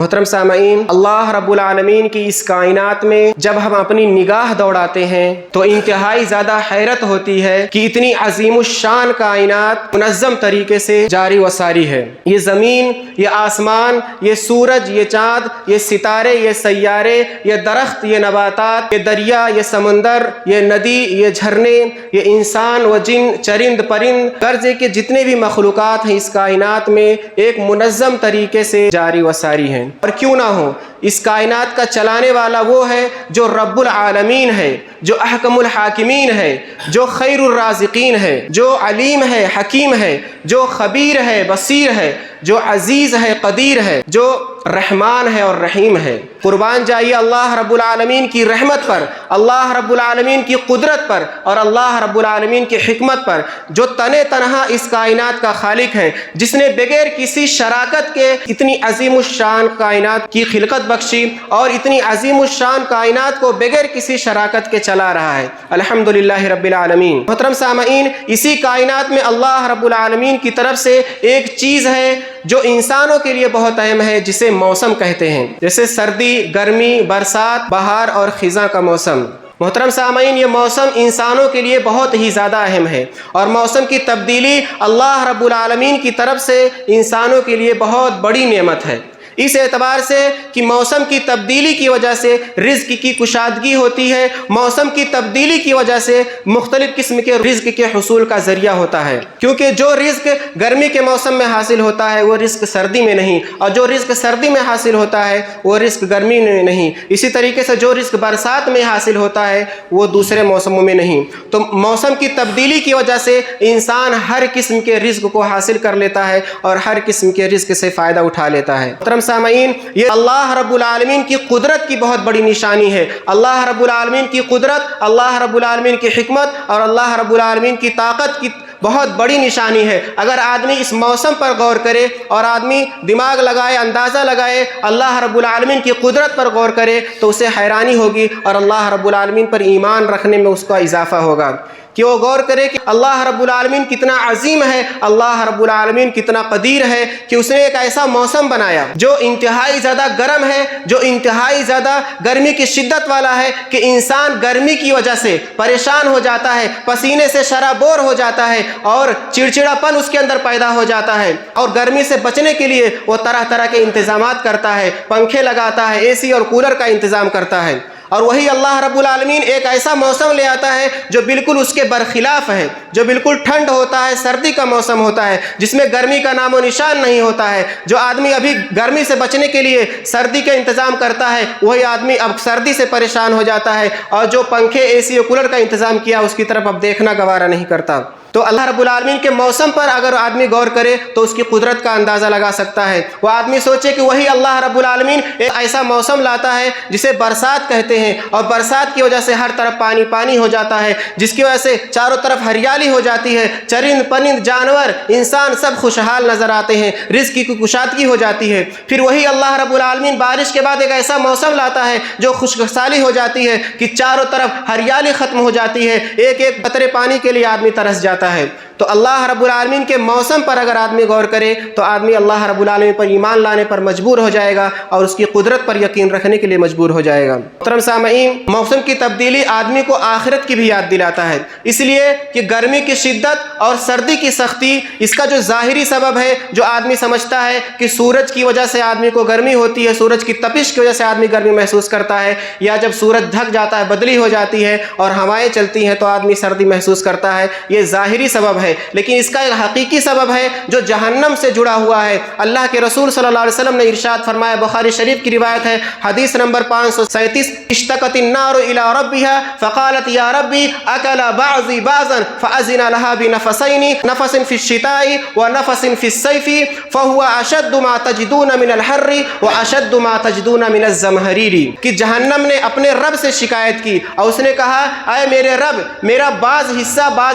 محترم سامعین، اللہ رب العالمین کی اس کائنات میں جب ہم اپنی نگاہ دوڑاتے ہیں تو انتہائی زیادہ حیرت ہوتی ہے کہ اتنی عظیم الشان کائنات منظم طریقے سے جاری و ساری ہے۔ یہ زمین، یہ آسمان، یہ سورج، یہ چاند، یہ ستارے، یہ سیارے، یہ درخت، یہ نباتات، یہ دریا، یہ سمندر، یہ ندی، یہ جھرنے، یہ انسان و جن، چرند پرند، غرض کے جتنے بھی مخلوقات ہیں اس کائنات میں ایک منظم طریقے سے جاری و ساری ہیں۔ اور کیوں نہ ہو، اس کائنات کا چلانے والا وہ ہے جو رب العالمین ہے، جو احکم الحاکمین ہے، جو خیر الرازقین ہے، جو علیم ہے، حکیم ہے، جو خبیر ہے، بصیر ہے، جو عزیز ہے، قدیر ہے، جو رحمان ہے اور رحیم ہے۔ قربان جائیے اللہ رب العالمین کی رحمت پر، اللہ رب العالمین کی قدرت پر اور اللہ رب العالمین کی حکمت پر، جو تنے تنہا اس کائنات کا خالق ہے، جس نے بغیر کسی شراکت کے اتنی عظیم الشان کائنات کی خلقت بخشی اور اتنی عظیم الشان کائنات کو بغیر کسی شراکت کے چلا رہا ہے۔ الحمدللہ رب العالمین۔ محترم سامعین، اسی کائنات میں اللہ رب العالمین کی طرف سے ایک چیز ہے جو انسانوں کے لیے بہت اہم ہے، جسے موسم کہتے ہیں، جیسے سردی، گرمی، برسات، بہار اور خزاں کا موسم۔ محترم سامعین، یہ موسم انسانوں کے لیے بہت ہی زیادہ اہم ہے اور موسم کی تبدیلی اللہ رب العالمین کی طرف سے انسانوں کے لیے بہت بڑی نعمت ہے، اس اعتبار سے کہ موسم کی تبدیلی کی وجہ سے رزق کی کشادگی ہوتی ہے، موسم کی تبدیلی کی وجہ سے مختلف قسم کے رزق کے حصول کا ذریعہ ہوتا ہے، کیونکہ جو رزق گرمی کے موسم میں حاصل ہوتا ہے وہ رزق سردی میں نہیں، اور جو رزق سردی میں حاصل ہوتا ہے وہ رزق گرمی میں نہیں، اسی طریقے سے جو رزق برسات میں حاصل ہوتا ہے وہ دوسرے موسموں میں نہیں۔ تو موسم کی تبدیلی کی وجہ سے انسان ہر قسم کے رزق کو حاصل کر لیتا ہے اور ہر قسم کے رزق سے فائدہ اٹھا لیتا ہے۔ سامعین، یہ اللہ رب العالمین کی قدرت کی بہت بڑی نشانی ہے۔ اللہ رب العالمین کی قدرت، اللہ رب العالمین کی حکمت اور اللہ رب العالمین کی طاقت کی بہت بڑی نشانی ہے۔ اگر آدمی اس موسم پر غور کرے اور آدمی دماغ لگائے، اندازہ لگائے، اللہ رب العالمین کی قدرت پر غور کرے تو اسے حیرانی ہوگی اور اللہ رب العالمین پر ایمان رکھنے میں اس کا اضافہ ہوگا کہ وہ غور کرے کہ اللہ رب العالمین کتنا عظیم ہے، اللہ رب العالمین کتنا قدیر ہے کہ اس نے ایک ایسا موسم بنایا جو انتہائی زیادہ گرم ہے، جو انتہائی زیادہ گرمی کی شدت والا ہے کہ انسان گرمی کی وجہ سے پریشان ہو جاتا ہے، پسینے سے شرابور ہو جاتا ہے اور چڑچڑاپن اس کے اندر پیدا ہو جاتا ہے، اور گرمی سے بچنے کے لیے وہ طرح طرح کے انتظامات کرتا ہے، پنکھے لگاتا ہے، اے سی اور کولر کا انتظام کرتا ہے۔ اور وہی اللہ رب العالمین ایک ایسا موسم لے آتا ہے جو بالکل اس کے برخلاف ہے، جو بالکل ٹھنڈ ہوتا ہے، سردی کا موسم ہوتا ہے، جس میں گرمی کا نام و نشان نہیں ہوتا ہے۔ جو آدمی ابھی گرمی سے بچنے کے لیے سردی کا انتظام کرتا ہے وہی آدمی اب سردی سے پریشان ہو جاتا ہے، اور جو پنکھے، اے سی اور کولر کا انتظام کیا اس کی طرف اب دیکھنا گوارا نہیں کرتا۔ تو اللہ رب العالمین کے موسم پر اگر آدمی غور کرے تو اس کی قدرت کا اندازہ لگا سکتا ہے۔ وہ آدمی سوچے کہ وہی اللہ رب العالمین ایک ایسا موسم لاتا ہے جسے برسات کہتے ہیں، اور برسات کی وجہ سے ہر طرف پانی پانی ہو جاتا ہے، جس کی وجہ سے چاروں طرف ہریالی ہو جاتی ہے، چرند پرند، جانور، انسان سب خوشحال نظر آتے ہیں، رزق کی کشادگی ہو جاتی ہے۔ پھر وہی اللہ رب العالمین بارش کے بعد ایک ایسا موسم لاتا ہے جو خشک سالی ہو جاتی ہے کہ چاروں طرف ہریالی ختم ہو جاتی ہے، ایک ایک قطرے پانی کے لیے آدمی ترس جاتا ہے۔ تو اللہ رب العالمین کے موسم پر اگر آدمی غور کرے تو آدمی اللہ رب العالمین پر ایمان لانے پر مجبور ہو جائے گا اور اس کی قدرت پر یقین رکھنے کے لیے مجبور ہو جائے گا۔ محترم سامعین، موسم کی تبدیلی آدمی کو آخرت کی بھی یاد دلاتا ہے، اس لیے کہ گرمی کی شدت اور سردی کی سختی اس کا جو ظاہری سبب ہے، جو آدمی سمجھتا ہے کہ سورج کی وجہ سے آدمی کو گرمی ہوتی ہے، سورج کی تپش کی وجہ سے آدمی گرمی محسوس کرتا ہے، یا جب سورج ڈھک جاتا ہے، بدلی ہو جاتی ہے اور ہوائیں چلتی ہیں تو آدمی سردی محسوس کرتا ہے، یہ ظاہری سبب ہے۔ لیکن اس کا ایک حقیقی سبب ہے جو جہنم سے جڑا ہوا ہے۔ اللہ کے رسول صلی اللہ علیہ وسلم نے ارشاد فرمایا، بخاری شریف کی روایت ہے، حدیث نمبر 537، اشتقت النار الى ربها فقالت یا ربی اکل بعضی بعضا فاذن لها بنفسین، نفس فی الشتاء ونفس فی الصیف فهو اشد ما تجدون من الحر واشد ما تجدون من الزمہریر، کہ جہنم نے اپنے رب سے شکایت کی اور اس نے کہا، اے میرے رب، میرا بعض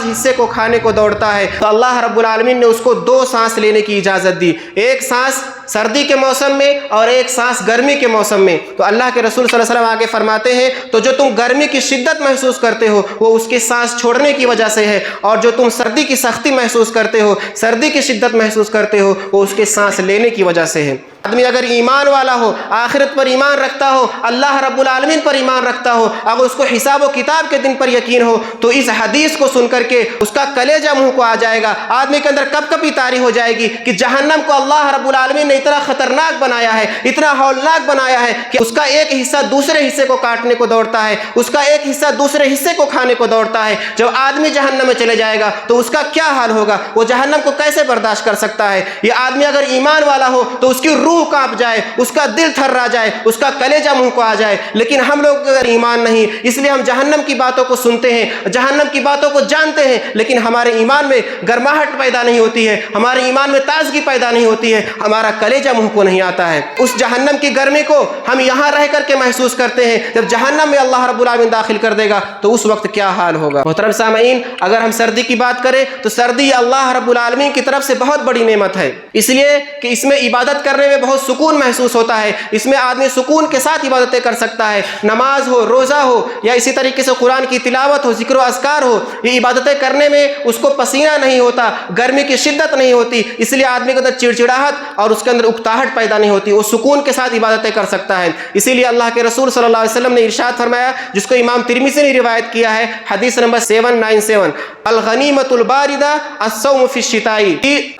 حصے کو کھانے کو دوڑتا ہے۔ تو اللہ رب العالمین نے اس کو 2 سانس لینے کی اجازت دی، ایک سانس سردی کے موسم میں اور ایک سانس گرمی کے موسم میں۔ تو اللہ کے رسول صلی اللہ علیہ وسلم آگے فرماتے ہیں، تو جو تم گرمی کی شدت محسوس کرتے ہو وہ اس کی سانس چھوڑنے کی وجہ سے ہے، اور جو تم سردی کی سختی محسوس کرتے ہو، سردی کی شدت محسوس کرتے ہو، وہ اس کے سانس لینے کی وجہ سے ہے۔ آدمی اگر ایمان والا ہو، آخرت پر ایمان رکھتا ہو، اللہ رب العالمین پر ایمان رکھتا ہو، اگر اس کو حساب و کتاب کے دن پر یقین ہو، تو اس حدیث کو سن کر کے اس کا کلیجہ منہ کو آ جائے گا، آدمی کے اندر کب کبھی طاری ہو جائے گی کہ جہنم کو اللہ رب العالمین نے اتنا خطرناک بنایا ہے، اتنا ہولناک بنایا ہے کہ اس کا ایک حصہ دوسرے حصے کو کاٹنے کو دوڑتا ہے، اس کا ایک حصہ دوسرے حصے کو کھانے کو دوڑتا ہے۔ جب آدمی جہنم میں چلے جائے گا تو اس کا کیا حال ہوگا؟ وہ جہنم کو کیسے برداشت کر سکتا ہے؟ یہ آدمی اگر ایمان والا ہو تو اس کی روح کانپ جائے، اس کا دل تھرا جائے، اس کا کلیجہ منہ کو آ جائے۔ لیکن ہم لوگ اگر ایمان نہیں، اس لیے ہم جہنم کی باتوں کو سنتے ہیں، جہنم کی باتوں کو جانتے ہیں، لیکن ہمارے ایمان میں گرماہٹ پیدا نہیں ہوتی ہے، ہمارے ایمان میں تازگی پیدا نہیں ہوتی ہے، ہمارا کلیجہ منہ کو نہیں آتا ہے۔ اس جہنم کی گرمی کو ہم یہاں رہ کر کے محسوس کرتے ہیں، جب جہنم میں اللہ رب العالمین داخل کر دے گا تو اس وقت کیا حال ہوگا؟ محترم سامعین، اگر ہم سردی کی بات کریں تو سردی اللہ رب العالمین کی طرف سے بہت بڑی نعمت ہے، اس لیے کہ اس میں عبادت کرنے میں بہت سکون محسوس ہوتا ہے، اس میں آدمی سکون کے ساتھ عبادتیں کر سکتا ہے، نماز ہو، روزہ ہو، یا اسی طریقے سے قرآن کی تلاوت ہو، ذکر و اذکار ہو، یہ عبادتیں کرنے میں اس کو پسینہ نہیں ہوتا، گرمی کی شدت نہیں ہوتی، اس لیے آدمی کے اندر چڑچڑاہٹ اور اس کے اندر اکتاہٹ پیدا نہیں ہوتی، وہ سکون کے ساتھ عبادتیں کر سکتا ہے۔ اسی لیے اللہ کے رسول صلی اللہ علیہ وسلم نے ارشاد فرمایا، جس کو امام ترمذی نے روایت کیا ہے، حدیث نمبر 797، الغنیمۃ الباردہ الصوم فی الشتاء،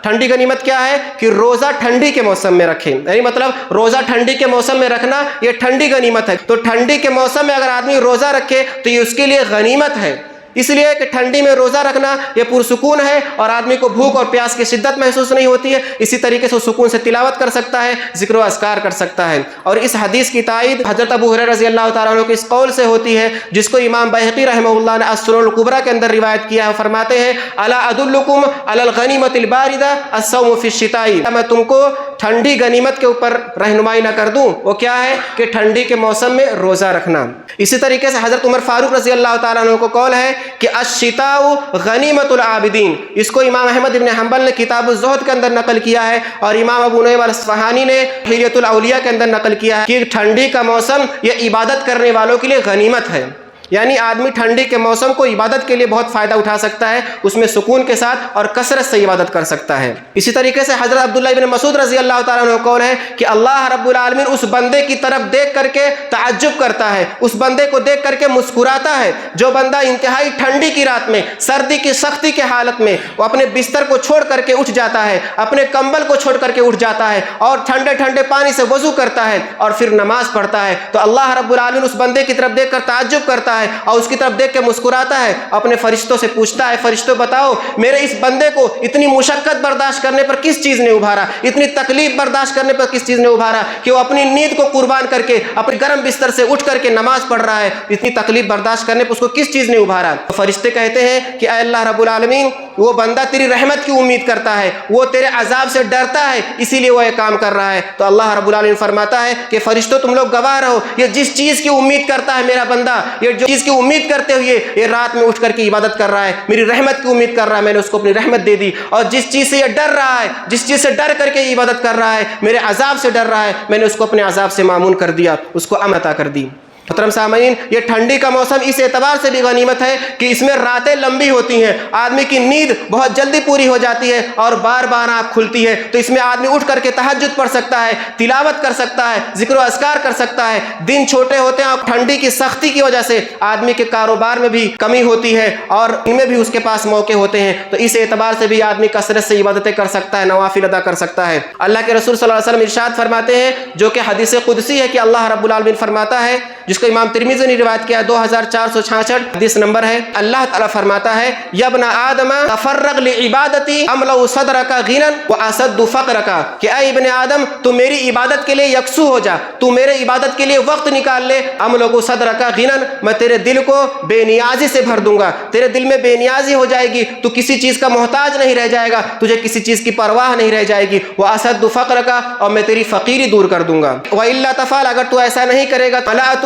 ٹھنڈی غنیمت کیا ہے کہ روزہ ٹھنڈی کے موسم میں رکھیں، یعنی مطلب روزہ ٹھنڈی کے موسم میں رکھنا یہ ٹھنڈی غنیمت ہے۔ تو ٹھنڈی کے موسم میں اگر آدمی روزہ رکھے تو یہ اس کے لیے غنیمت ہے، اس لیے کہ ٹھنڈی میں روزہ رکھنا یہ پرسکون ہے اور آدمی کو بھوک اور پیاس کی شدت محسوس نہیں ہوتی ہے، اسی طریقے سے سکون سے تلاوت کر سکتا ہے، ذکر و اذکار کر سکتا ہے۔ اور اس حدیث کی تائید حضرت ابو ہریرہ رضی اللہ تعالیٰ عنہ کے اس قول سے ہوتی ہے، جس کو امام بہقی رحمہ اللہ نے السنن الکبریٰ کے اندر روایت کیا ہے، فرماتے ہیں الا ادلکم علی الغنیمۃ الباردہ الصوم فی الشتاء، میں تم کو ٹھنڈی غنیمت کے اوپر رہنمائی نہ کر دوں؟ وہ کیا ہے کہ ٹھنڈی کے موسم میں روزہ رکھنا۔ اسی طریقے سے حضرت عمر فاروق رضی اللہ تعالیٰ عنہ کو قول ہے کہ الشتاء غنیمت العابدین، اس کو امام احمد بن حنبل نے کتاب الزہد کے اندر نقل کیا ہے، اور امام ابو نعیم الاصفہانی نے حلیۃ الاولیاء کے اندر نقل کیا ہے کہ ٹھنڈی کا موسم یہ عبادت کرنے والوں کے لیے غنیمت ہے، یعنی آدمی ٹھنڈی کے موسم کو عبادت کے لیے بہت فائدہ اٹھا سکتا ہے، اس میں سکون کے ساتھ اور کثرت سے عبادت کر سکتا ہے۔ اسی طریقے سے حضرت عبداللہ بن مسعود رضی اللہ تعالیٰ عنہ قول ہے کہ اللہ رب العالمین اس بندے کی طرف دیکھ کر کے تعجب کرتا ہے، اس بندے کو دیکھ کر کے مسکراتا ہے جو بندہ انتہائی ٹھنڈی کی رات میں، سردی کی سختی کے حالت میں وہ اپنے بستر کو چھوڑ کر کے اٹھ جاتا ہے، اپنے کمبل کو چھوڑ کر کے اٹھ جاتا ہے اور ٹھنڈے ٹھنڈے پانی سے وضو کرتا ہے اور پھر نماز پڑھتا ہے، تو اللہ رب العالمین اس بندے کی طرف دیکھ کر تعجب کرتا ہے اور اس کی طرف دیکھ کے مسکراتا ہے، اپنے فرشتوں سے پوچھتا ہے، فرشتوں بتاؤ میرے اس بندے کو اتنی مشقت برداشت کرنے پر کس چیز نے ابھارا، اتنی تکلیف برداشت کرنے پر کس چیز نے ابھارا کہ وہ اپنی نیند کو قربان کر کے اپنے گرم بستر سے اٹھ کر کے نماز پڑھ رہا ہے، اتنی تکلیف برداشت کرنے پر اس کو کس چیز نے ابھارا؟ فرشتے کہتے ہیں کہ اے اللہ رب العالمین، وہ بندہ تیری رحمت کی امید کرتا ہے، وہ تیرے عذاب سے ڈرتا ہے، اسی لیے وہ یہ کام کر رہا ہے۔ تو اللہ رب العالمین فرماتا ہے کہ فرشتوں تم لوگ گواہ رہو، یہ جس چیز کی امید کرتا ہے میرا بندہ، یہ جو چیز کی امید کرتے ہوئے یہ رات میں اٹھ کر کے عبادت کر رہا ہے، میری رحمت کی امید کر رہا ہے، میں نے اس کو اپنی رحمت دے دی، اور جس چیز سے یہ ڈر رہا ہے، جس چیز سے ڈر کر کے عبادت کر رہا ہے، میرے عذاب سے ڈر رہا ہے، میں نے اس کو اپنے عذاب سے مامون کر دیا، اس کو امن عطا کر دی۔ محترم سامعین، یہ ٹھنڈی کا موسم اس اعتبار سے بھی غنیمت ہے کہ اس میں راتیں لمبی ہوتی ہیں، آدمی کی نیند بہت جلدی پوری ہو جاتی ہے اور بار بار آنکھ کھلتی ہے، تو اس میں آدمی اٹھ کر کے تہجد پڑھ سکتا ہے، تلاوت کر سکتا ہے، ذکر و اذکار کر سکتا ہے۔ دن چھوٹے ہوتے ہیں اور ٹھنڈی کی سختی کی وجہ سے آدمی کے کاروبار میں بھی کمی ہوتی ہے اور ان میں بھی اس کے پاس موقع ہوتے ہیں، تو اس اعتبار سے بھی آدمی کثرت سے عبادتیں کر سکتا ہے، نوافل ادا کر سکتا ہے۔ اللہ کے رسول صلی اللہ علیہ وسلم ارشاد فرماتے ہیں، جو کہ حدیث قدسی ہے، کہ اللہ رب العالمین فرماتا ہے، جس کو امام ترمذی نے روایت کیا 2466 حدیث نمبر ہے، اللہ تعالیٰ فرماتا ہے یا ابن آدم تفرغ لعبادتی املأ صدرک غنا واسد فقرک، کہ اے ابن آدم تو میری عبادت کے لیے یکسو ہو جا، تو میرے عبادت کے لیے وقت نکال لے، املأ صدرک غنا، میں تیرے دل کو بے نیازی سے بھر دوں گا، تیرے دل میں بے نیازی ہو جائے گی، تو کسی چیز کا محتاج نہیں رہ جائے گا، تجھے کسی چیز کی پرواہ نہیں رہ جائے گی، واسد فقرک، اور میں تیری فقیری دور کر دوں گا، والا تفعل، اگر تو ایسا نہیں کرے گا، ملأت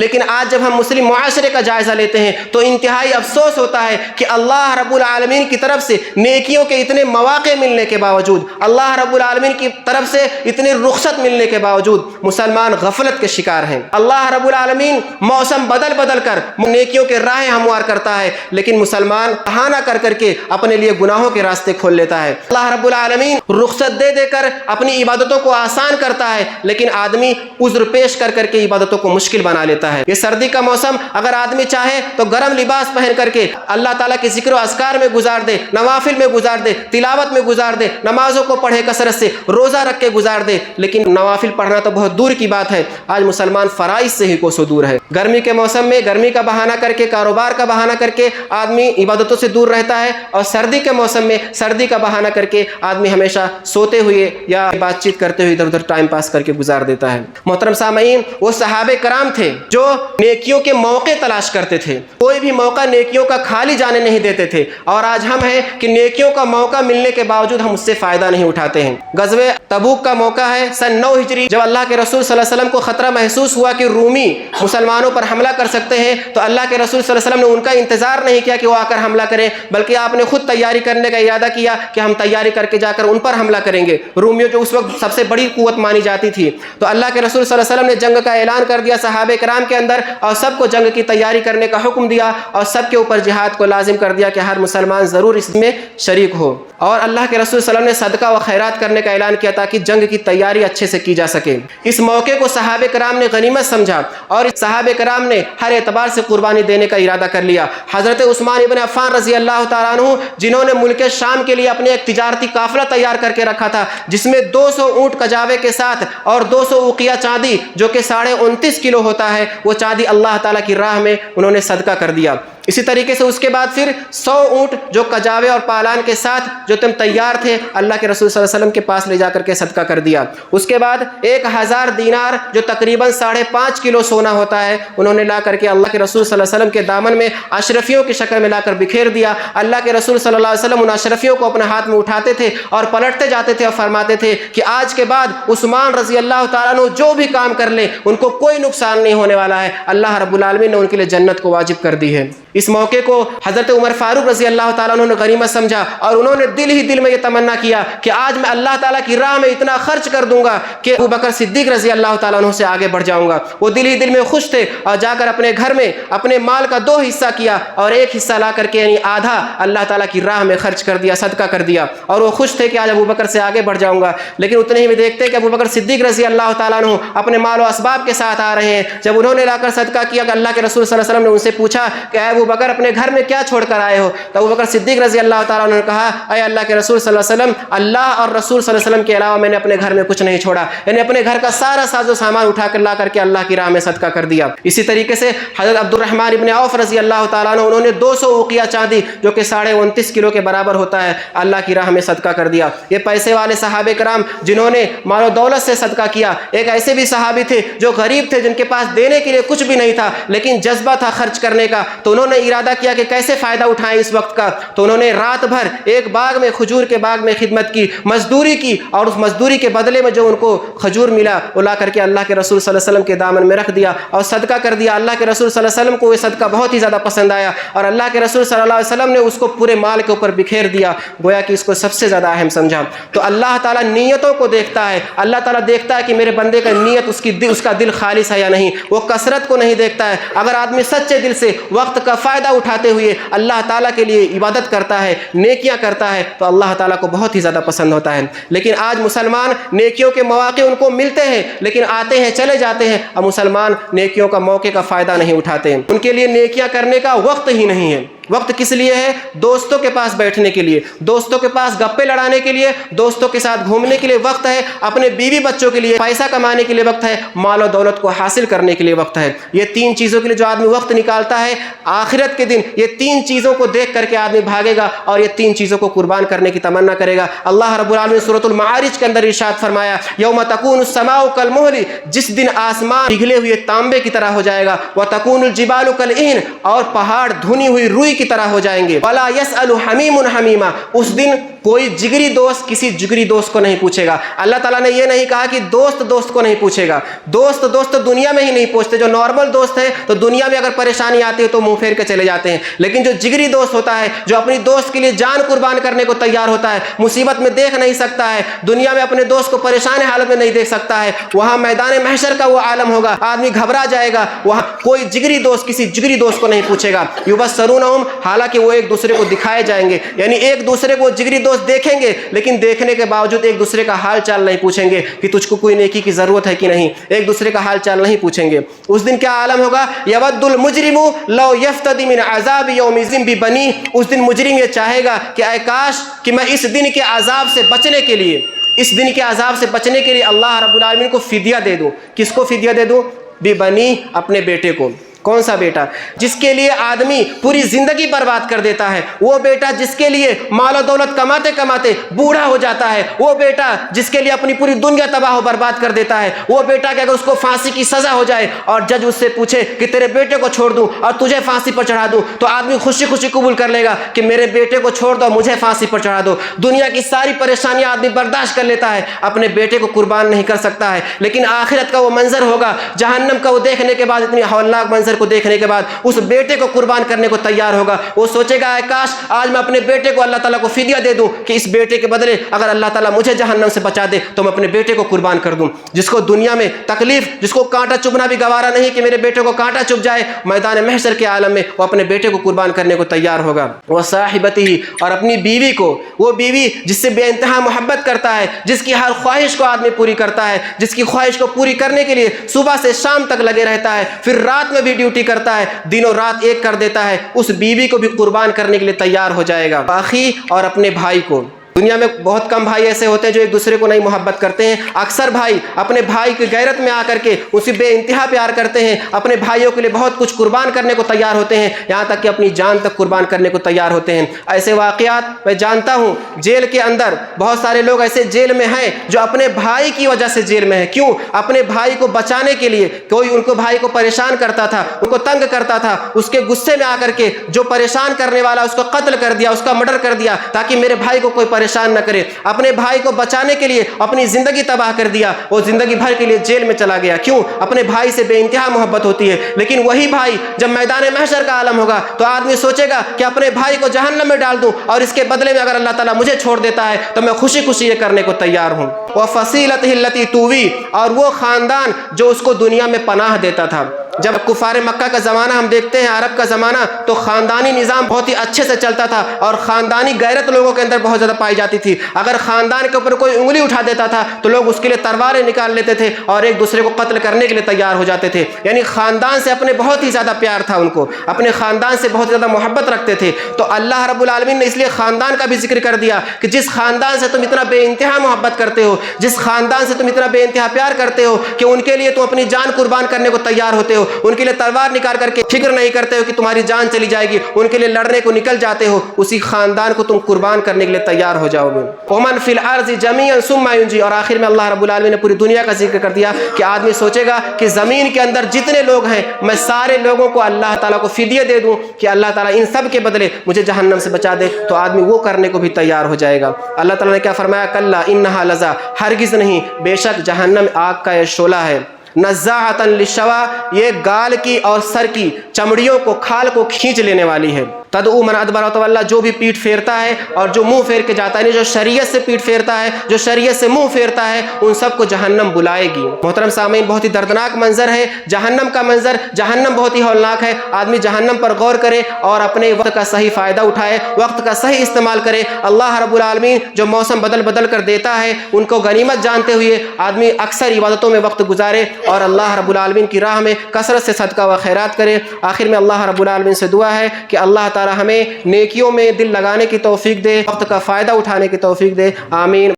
لیکن آج جب ہم مسلم معاشرے کا جائزہ لیتے ہیں تو انتہائی افسوس ہوتا ہے کہ اللہ رب العالمین کی طرف سے نیکیوں کے اتنے مواقع ملنے کے باوجود، اللہ رب العالمین کی طرف سے اتنی رخصت ملنے کے باوجود مسلمان غفلت کے شکار ہیں۔ اللہ رب العالمین موسم بدل بدل کر نیکیوں کے راہیں ہموار کرتا ہے، لیکن مسلمان بہانہ کر کر کے اپنے لیے گناہوں کے راستے کھول لیتا ہے۔ اللہ رب العالمین رخصت دے دے کر اپنی عبادتوں کو آسان کرتا ہے، لیکن آدمی عذر پیش کر کر کے عبادتوں کو مشکل بنا لیتا ہے۔ یہ سردی کا موسم اگر آدمی چاہے تو گرم لباس پہن کر کے اللہ تعالیٰ کے ذکر و اذکار میں گزار دے، نوافل میں گزار دے، تلاوت میں گزار دے، نمازوں کو پڑھے کثرت سے، روزہ رکھ کے گزار دے، لیکن نوافل پڑھنا تو بہت دور کی بات ہے۔ آج مسلمان فرائض سے ہی کوسوں دور ہے۔ گرمی کے موسم میں گرمی کا بہانہ کر کے، کاروبار کا بہانہ کر کے آدمی عبادتوں سے دور رہتا ہے، اور سردی کے موسم میں سردی کا بہانہ کر کے آدمی ہمیشہ سوتے ہوئے یا بات چیت کرتے ہوئے ادھر ادھر ٹائم پاس کر کے گزار دیتا ہے۔ محترم سامعین، وہ صحابہ کرام تھے جو نیکیوں کے موقع تلاش کرتے تھے، کوئی بھی موقع نیکیوں کا خالی جانے نہیں دیتے تھے، اور آج ہم ہیں کہ نیکیوں کا موقع ملنے کے باوجود ہم اس سے فائدہ نہیں اٹھاتے ہیں۔ غزوہ تبوک کا موقع ہے سن 9 ہجری، جب اللہ کے رسول صلی اللہ علیہ وسلم کو خطرہ محسوس ہوا کہ رومی مسلمانوں پر حملہ کر سکتے ہیں، تو اللہ کے رسول صلی اللہ علیہ وسلم نے ان کا انتظار نہیں کیا کہ وہ آ کر حملہ کریں، بلکہ آپ نے خود تیاری کرنے کا ارادہ کیا کہ ہم تیاری کر کے جا کر ان پر حملہ کریں گے۔ رومیوں جو اس وقت سب سے بڑی قوت مانی جاتی تھی، تو اللہ کے رسول صلی اللہ علیہ وسلم نے جنگ کا اعلان کر دیا صحابہ کرام کے اندر، اور سب کو جنگ کی تیاری کرنے کا حکم دیا، اور سب کے اوپر جہاد کو لازم کر دیا کہ ہر مسلمان ضرور اس میں شریک ہو۔ اور اللہ کے رسول صلی اللہ علیہ وسلم نے صدقہ و خیرات کرنے کا اعلان کیا تاکہ جنگ کی تیاری اچھے سے کی جا سکے۔ اس موقع کو صحابہ کرام نے غنیمت سمجھا، اور صحابہ کرام نے ہر اعتبار سے قربانی دینے کا ارادہ کر لیا۔ حضرت عثمان ابن عفان رضی اللہ تعالیٰ عنہ، جنہوں نے ملک شام کے لیے اپنے ایک تجارتی قافلہ تیار کر کے رکھا تھا، جس میں 200 اونٹ کجاوے کے ساتھ اور 200 اوقیہ چاندی جو کہ 29.5 کلو ہوتا ہے، وہ چاندی اللہ تعالیٰ کی راہ میں انہوں نے صدقہ کر دیا۔ اسی طریقے سے اس کے بعد پھر 100 اونٹ جو کجاوے اور پالان کے ساتھ جو تیار تھے، اللہ کے رسول صلی اللہ علیہ وسلم کے پاس لے جا کر کے صدقہ کر دیا۔ اس کے بعد 1000 دینار جو تقریباً 5.5 کلو سونا ہوتا ہے، انہوں نے لا کر کے اللہ کے رسول صلی اللہ علیہ وسلم کے دامن میں اشرفیوں کی شکل میں لا کر بکھیر دیا۔ اللہ کے رسول صلی اللہ علیہ وسلم ان اشرفیوں کو اپنے ہاتھ میں اٹھاتے تھے اور پلٹتے جاتے تھے اور فرماتے تھے کہ آج کے بعد عثمان رضی اللہ تعالیٰ عنہ جو بھی کام کر لے ان کو کوئی نقصان نہیں ہونے والا ہے، اللہ رب العالمین نے ان کے لیے جنت کو واجب کر دی ہے۔ اس موقع کو حضرت عمر فاروق رضی اللہ تعالیٰ عنہ نے غنیمت سمجھا، اور انہوں نے دل ہی دل میں یہ تمنا کیا کہ آج میں اللہ تعالیٰ کی راہ میں اتنا خرچ کر دوں گا کہ ابو بکر صدیق رضی اللہ تعالیٰ عنہ سے آگے بڑھ جاؤں گا۔ وہ دل ہی دل میں خوش تھے، اور جا کر اپنے گھر میں اپنے مال کا 2 حصہ کیا، اور 1 حصہ لا کر کے یعنی آدھا اللہ تعالیٰ کی راہ میں خرچ کر دیا، صدقہ کر دیا، اور وہ خوش تھے کہ آج ابو بکر سے آگے بڑھ جاؤں گا۔ لیکن اتنے ہی میں دیکھتے کہ ابو بکر صدیق رضی اللہ تعالیٰ عنہ اپنے مال و اسباب کے ساتھ آ رہے ہیں۔ جب انہوں نے لا کر صدقہ کیا کہ اللہ کے رسول صلی اللہ علیہ وسلم نے ان سے پوچھا کہ اے ابو بکر اپنے گھر میں کیا چھوڑ کر آئے ہو، تو ابو بکر صدیق رضی اللہ تعالیٰ عنہ نے کہا اے اللہ کے رسول صلی اللہ علیہ وسلم، اللہ اور رسول صلی اللہ علیہ وسلم کے علاوہ میں نے اپنے گھر میں کچھ نہیں چھوڑا، یعنی اپنے گھر کا سارا ساز و سامان اٹھا کر لا کر کے اللہ کی راہ میں صدقہ کر دیا۔ اسی طریقے سے حضرت عبد الرحمن ابن عوف رضی اللہ تعالیٰ عنہ، انہوں نے 200 اوقیہ چاندی جو کہ 29.5 کلو کے برابر ہوتا ہے، اللہ کی راہ میں صدقہ کر دیا۔ یہ پیسے والے صحابہ کرام جنہوں نے مال و دولت سے صدقہ کیا۔ ایک ایسے بھی صحابی تھے جو غریب تھے، جن کے پاس دینے کے لیے کچھ بھی نہیں تھا، لیکن جذبہ تھا خرچ کرنے کا، تو انہوں نے ارادہ کیا کہ کیسے فائدہ اٹھائیں اس وقت کا، تو انہوں نے رات بھر ایک باغ میں، کھجور کے باغ میں خدمت کی، مزدوری کی، اور اس مزدوری کے بدلے میں جو ان کو کھجور ملا وہ لا کر کے اللہ کے رسول صلی اللہ علیہ وسلم کے دامن میں رکھ دیا اور صدقہ کر دیا۔ اللہ کے رسول صلی اللہ علیہ وسلم کو یہ صدقہ بہت ہی زیادہ پسند آیا، اور اللہ کے رسول صلی اللہ علیہ وسلم نے اس کو پورے مال کے اوپر بکھیر دیا، گویا کہ اس کو سب سے زیادہ اہم سمجھا۔ تو اللہ تعالیٰ نیتوں کو دیکھتا ہے، اللہ تعالیٰ دیکھتا ہے کہ میرے بندے کا نیت، اس کا دل خالص ہے یا نہیں، وہ کثرت کو نہیں دیکھتا ہے۔ اگر آدمی سچے دل سے وقت کا فائدہ اٹھاتے ہوئے اللہ تعالیٰ کے لیے عبادت کرتا ہے، نیکیاں کرتا ہے، تو اللہ تعالیٰ کو بہت ہی زیادہ پسند ہوتا ہے۔ لیکن آج مسلمان نیکیوں کے مواقع ان کو ملتے ہیں، لیکن آتے ہیں چلے جاتے ہیں، اور مسلمان نیکیوں کا موقع کا فائدہ نہیں اٹھاتے ہیں، ان کے لیے نیکیاں کرنے کا وقت ہی نہیں ہے۔ وقت کس لیے ہے؟ دوستوں کے پاس بیٹھنے کے لیے، دوستوں کے پاس گپے لڑانے کے لیے، دوستوں کے ساتھ گھومنے کے لیے وقت ہے، اپنے بیوی بچوں کے لیے پیسہ کمانے کے لیے وقت ہے، مال و دولت کو حاصل کرنے کے لیے وقت ہے۔ یہ 3 چیزوں کے لیے جو آدمی وقت نکالتا ہے، آخرت کے دن یہ 3 چیزوں کو دیکھ کر کے آدمی بھاگے گا اور یہ 3 چیزوں کو قربان کرنے کی تمنا کرے گا۔ اللہ رب العالمین سورۃ المعارج کے اندر ارشاد فرمایا، یوم تکون السماء کالمہل، جس دن آسمان پگھلے ہوئے تانبے کی طرح ہو جائے گا، وتکون الجبال کالعہن، اور پہاڑ دھنی ہوئی روئی کی طرح ہو جائیں گے، ولا یسأل حمیم حمیما، اس دن کوئی جگری دوست کسی جگری دوست کو نہیں پوچھے گا۔ اللہ تعالیٰ نے یہ نہیں کہا کہ دوست دوست کو نہیں پوچھے گا۔ دوست دوست دنیا میں ہی نہیں پوچھتے، جو نارمل دوست ہیں تو دنیا میں اگر پریشانی آتی ہے تو منہ پھیر کے چلے جاتے ہیں، لیکن جو جگری دوست ہوتا ہے، جو اپنی دوست کے لیے جان قربان کرنے کو تیار ہوتا ہے، مصیبت میں دیکھ نہیں سکتا ہے، دنیا میں اپنے دوست کو پریشان حالت میں نہیں دیکھ سکتا ہے، وہاں میدان محشر کا وہ عالم ہوگا، آدمی گھبرا جائے گا، وہاں کوئی جگری دوست کسی جگری دوست کو نہیں پوچھے گا۔ یبصرونہم، حالانکہ وہ ایک دوسرے کو دکھائے جائیں گے، یعنی ایک دوسرے کو جگری دوست دیکھیں گے، لیکن دیکھنے کے باوجود ایک دوسرے کا حال چال نہیں پوچھیں گے کہ تجھ کو کوئی نیکی کی ضرورت ہے کہ نہیں، ایک دوسرے کا حال چال نہیں پوچھیں گے۔ اس دن کیا عالم ہوگا؟ یود المجرم لو یفتدی من عذاب یومئذ ببنیہ، اس دن مجرم یہ چاہے گا کہ اے کاش کہ میں اس دن کے عذاب سے بچنے کے لیے، اس دن کے عذاب سے بچنے کے لیے اللہ رب العالمین کو فدیہ دے دوں۔ کس کو فدیہ دے دوں؟ ببنیہ، اپنے بیٹے کو۔ کون سا بیٹا؟ جس کے لیے آدمی پوری زندگی برباد کر دیتا ہے، وہ بیٹا جس کے لیے مال و دولت کماتے کماتے بوڑھا ہو جاتا ہے، وہ بیٹا جس کے لیے اپنی پوری دنیا تباہ و برباد کر دیتا ہے، وہ بیٹا کہ اگر اس کو پھانسی کی سزا ہو جائے اور جج اس سے پوچھے کہ تیرے بیٹے کو چھوڑ دوں اور تجھے پھانسی پر چڑھا دوں، تو آدمی خوشی خوشی قبول کر لے گا کہ میرے بیٹے کو چھوڑ دو، مجھے پھانسی پر چڑھا دو۔ دنیا کی ساری پریشانیاں آدمی برداشت کر لیتا ہے، اپنے بیٹے کو قربان نہیں کر سکتا ہے، لیکن آخرت کا وہ منظر ہوگا، جہنم کا وہ دیکھنے کے بعد، اتنی ہولناک منظر کو دیکھنے کے بعد اس بیٹے کو قربان کرنے کو تیار ہوگا۔ وہ سوچے گا اے کاش آج میں اپنے بیٹے کو اللہ تعالیٰ کو فدیہ دے دوں کہ اس بیٹے کے بدلے اگر اللہ تعالیٰ مجھے جہنم سے بچا دے تو میں اپنے بیٹے کو قربان کر دوں۔ جس کو دنیا میں تکلیف، جس کو کانٹا چبھنا بھی گوارا نہیں کہ میرے بیٹے کو کانٹا چبھ جائے، میدان محشر کے عالم میں وہ اپنے بیٹے کو قربان کرنے کو تیار ہوگا۔ وصاحبتہ، اور اپنی بیوی کو، وہ بیوی جس سے بے انتہا محبت کرتا ہے، جس کی ہر خواہش کو آدمی پوری کرتا ہے، جس کی خواہش کو پوری کرنے کے لیے صبح سے شام تک لگے رہتا ہے، پھر رات میں بھی ڈیوٹی کرتا ہے، دنوں رات ایک کر دیتا ہے، اس بیوی کو بھی قربان کرنے کے لیے تیار ہو جائے گا۔ باقی اور اپنے بھائی کو، دنیا میں بہت کم بھائی ایسے ہوتے ہیں جو ایک دوسرے کو نہیں محبت کرتے ہیں، اکثر بھائی اپنے بھائی کی غیرت میں آ کر کے اسے بے انتہا پیار کرتے ہیں، اپنے بھائیوں کے لیے بہت کچھ قربان کرنے کو تیار ہوتے ہیں، یہاں تک کہ اپنی جان تک قربان کرنے کو تیار ہوتے ہیں۔ ایسے واقعات میں جانتا ہوں، جیل کے اندر بہت سارے لوگ ایسے جیل میں ہیں جو اپنے بھائی کی وجہ سے جیل میں ہیں۔ کیوں؟ اپنے بھائی کو بچانے کے لیے، کوئی ان کو بھائی کو پریشان کرتا تھا، ان کو تنگ کرتا تھا، اس کے غصے میں آ کر کے جو پریشان کرنے والا اس کو قتل کر دیا، اس کا مرڈر کر دیا تاکہ میرے بھائی کو کوئی پریشان نہ کرے، اپنے بھائی کو بچانے کے لیے اپنی زندگی تباہ کر دیا، وہ زندگی بھر کے لیے جیل میں چلا گیا۔ کیوں؟ اپنے بھائی سے بے انتہا محبت ہوتی ہے، لیکن وہی بھائی جب میدان محشر کا عالم ہوگا تو آدمی سوچے گا کہ اپنے بھائی کو جہنم میں ڈال دوں اور اس کے بدلے میں اگر اللہ تعالیٰ مجھے چھوڑ دیتا ہے تو میں خوشی خوشی یہ کرنے کو تیار ہوں۔ وَفَصِيلَتِهِ الَّتِي تُؤْوِي، اور وہ خاندان جو اس کو دنیا میں پناہ دیتا تھا۔ جب کفار مکہ کا زمانہ ہم دیکھتے ہیں، عرب کا زمانہ، تو خاندانی نظام بہت ہی اچھے سے چلتا تھا اور خاندانی غیرت لوگوں کے اندر بہت زیادہ پائی جاتی تھی۔ اگر خاندان کے اوپر کوئی انگلی اٹھا دیتا تھا تو لوگ اس کے لیے تلواریں نکال لیتے تھے اور ایک دوسرے کو قتل کرنے کے لیے تیار ہو جاتے تھے، یعنی خاندان سے اپنے بہت ہی زیادہ پیار تھا، ان کو اپنے خاندان سے بہت زیادہ محبت رکھتے تھے۔ تو اللہ رب العالمین نے اس لیے خاندان کا بھی ذکر کر دیا کہ جس خاندان سے تم اتنا بے انتہا محبت کرتے ہو، جس خاندان سے تم اتنا بے انتہا پیار کرتے ہو کہ ان کے لیے تم اپنی جان قربان کرنے کو تیار ہوتے ہو، ان کے لیے تلوار نکال کر کے فکر نہیں کرتے ہو کہ تمہاری جان چلی جائے گی، ان کے لیے لڑنے کو نکل جاتے ہو، اسی خاندان کو تم قربان کرنے کے لیے تیار ہو جاؤ گے۔ ومن فی الارض جمیعا ثم ینجی، اور آخر میں اللہ رب العالمین نے پوری دنیا کا ذکر کر دیا کہ آدمی سوچے گا کہ زمین کے اندر جتنے لوگ ہیں میں سارے لوگوں کو اللہ تعالیٰ کو فدیہ دے دوں کہ اللہ تعالیٰ ان سب کے بدلے مجھے جہنم سے بچا دے، تو آدمی وہ کرنے کو بھی تیار ہو جائے گا۔ اللہ تعالیٰ نے کیا فرمایا؟ کلا انہا لظا، ہرگز نہیں، بے شک جہنم آگ کا یہ شعلہ ہے، نزاعۃ للشوا، یہ گال کی اور سر کی چمڑیوں کو، کھال کو کھینچ لینے والی ہے۔ تدعو من ادبر وتولی، جو بھی پیٹ پھیرتا ہے اور جو منہ پھیر کے جاتا ہے، یعنی جو شریعت سے پیٹ پھیرتا ہے، جو شریعت سے منہ پھیرتا ہے، ان سب کو جہنم بلائے گی۔ محترم سامعین، بہت ہی دردناک منظر ہے جہنم کا منظر، جہنم بہت ہی ہولناک ہے۔ آدمی جہنم پر غور کرے اور اپنے وقت کا صحیح فائدہ اٹھائے، وقت کا صحیح استعمال کرے۔ اللہ رب العالمین جو موسم بدل بدل کر دیتا ہے ان کو غنیمت جانتے ہوئے آدمی اکثر عبادتوں میں وقت گزارے اور اللہ رب العالمین کی راہ میں کثرت سے صدقہ و خیرات کرے۔ آخر میں اللہ رب العالمین سے دعا ہے کہ اللہ تعالی ہمیں نیکیوں میں دل لگانے کی توفیق دے، وقت کا فائدہ اٹھانے کی توفیق دے، آمین۔